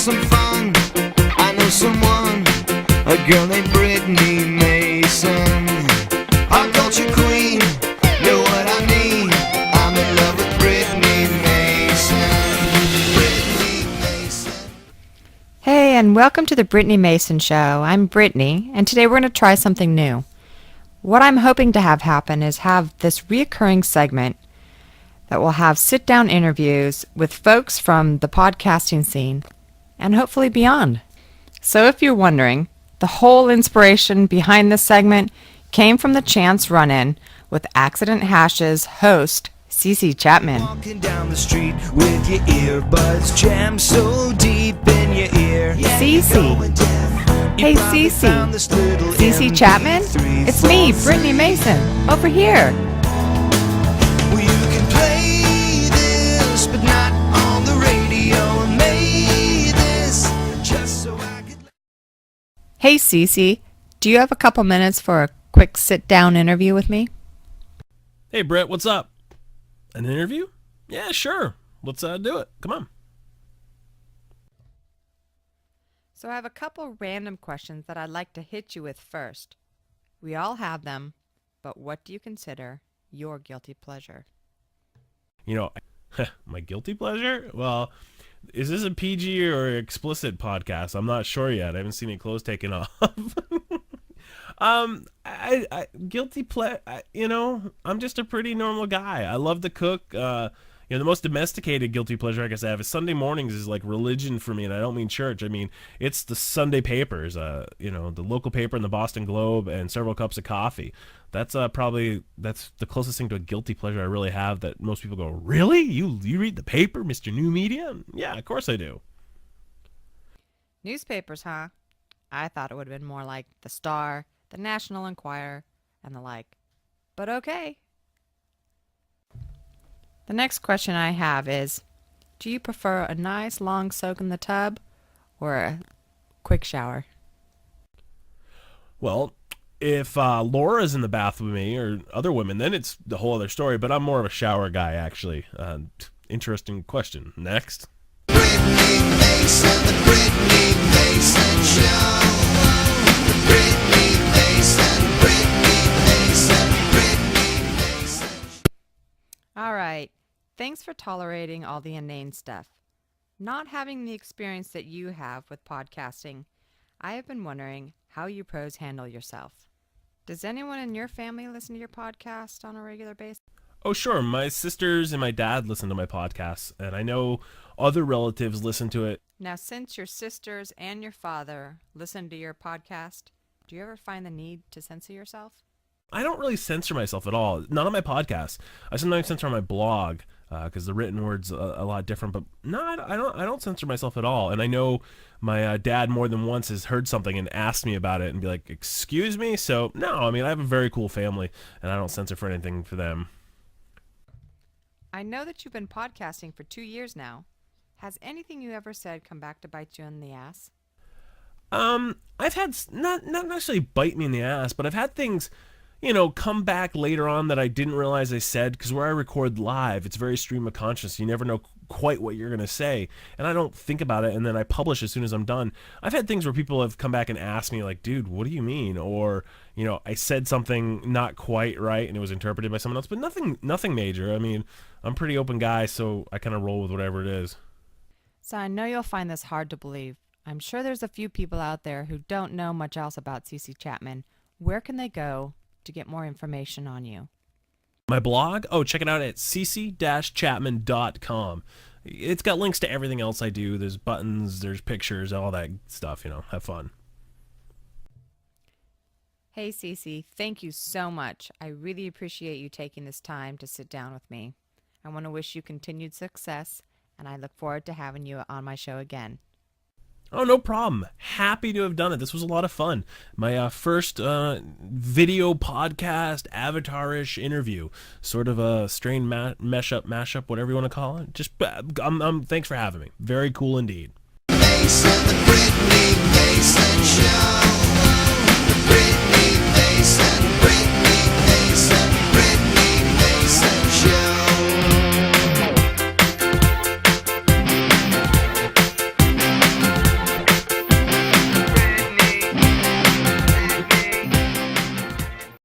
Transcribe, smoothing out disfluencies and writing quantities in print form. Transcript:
some fun. I know someone, a girl named Britney Mason. Our culture queen, know what I mean. I'm in love with Britney Mason. Britney Mason. Hey, and welcome to the Britney Mason Show. I'm Britney, and today we're going to try something new. What I'm hoping to have happen is have this reoccurring segment that will have sit-down interviews with folks from the podcasting scene and hopefully beyond. So if you're wondering, the whole inspiration behind this segment came from the chance run-in with Accident Hash's host, Chapman. Walking down the street with your earbuds jammed so deep in your ear. Hey Cece Chapman? It's me, Britney Mason, over here. Well, you can play this, but not on the radio. I made this just so I could. Hey Cece, do you have a couple minutes for a quick sit-down interview with me? Hey, Brett, what's up? An interview? Yeah, sure. Let's do it. Come on. So I have a couple random questions that I'd like to hit you with first. We all have them, but what do you consider your guilty pleasure? You know, my guilty pleasure? Well, is this a PG or explicit podcast? I'm not sure yet. I haven't seen any clothes taken off. Guilty pleasure, I'm just a pretty normal guy. I love to cook. The most domesticated guilty pleasure I guess I have is Sunday mornings is like religion for me, and I don't mean church. I mean, it's the Sunday papers, the local paper and the Boston Globe and several cups of coffee. That's the closest thing to a guilty pleasure I really have that most people go, really? You read the paper, Mr. New Media? Yeah, of course I do. Newspapers, huh? I thought it would have been more like the Star, the National Enquirer, and the like. But okay. The next question I have is, do you prefer a nice long soak in the tub or a quick shower? Well, if Laura's in the bath with me or other women, then it's the whole other story, but I'm more of a shower guy, actually. Interesting question. Next. Britney Mason, the Britney Mason Show. Britney Mason, Britney Mason, Britney Mason. All right. Thanks for tolerating all the inane stuff. Not having the experience that you have with podcasting, I have been wondering how you pros handle yourself. Does anyone in your family listen to your podcast on a regular basis? Oh, sure. My sisters and my dad listen to my podcasts, and I know other relatives listen to it. Now, since your sisters and your father listen to your podcast, do you ever find the need to censor yourself? I don't really censor myself at all. Not on my podcast. I sometimes censor on my blog because the written word's a lot different. But no, I don't censor myself at all. And I know my dad more than once has heard something and asked me about it and be like, "Excuse me." So no, I mean I have a very cool family, and I don't censor for anything for them. I know that you've been podcasting for 2 years now. Has anything you ever said come back to bite you in the ass? I've had not necessarily bite me in the ass, but I've had things, come back later on that I didn't realize I said, because where I record live, it's very stream of consciousness. You never know quite what you're going to say, and I don't think about it, and then I publish as soon as I'm done. I've had things where people have come back and asked me, like, dude, what do you mean? Or, I said something not quite right, and it was interpreted by someone else, but nothing major. I mean, I'm a pretty open guy, so I kind of roll with whatever it is. So I know you'll find this hard to believe. I'm sure there's a few people out there who don't know much else about Cece Chapman. Where can they go to get more information on you? My blog? Oh, check it out at cc-chapman.com. It's got links to everything else I do. There's buttons, there's pictures, all that stuff, have fun. Hey Cece, thank you so much. I really appreciate you taking this time to sit down with me. I want to wish you continued success, and I look forward to having you on my show again. Oh, no problem. Happy to have done it. This was a lot of fun. My first video podcast, avatar-ish interview. Sort of a strange mashup, whatever you want to call it. Just, thanks for having me. Very cool indeed. Mason, the Britney Mason Show.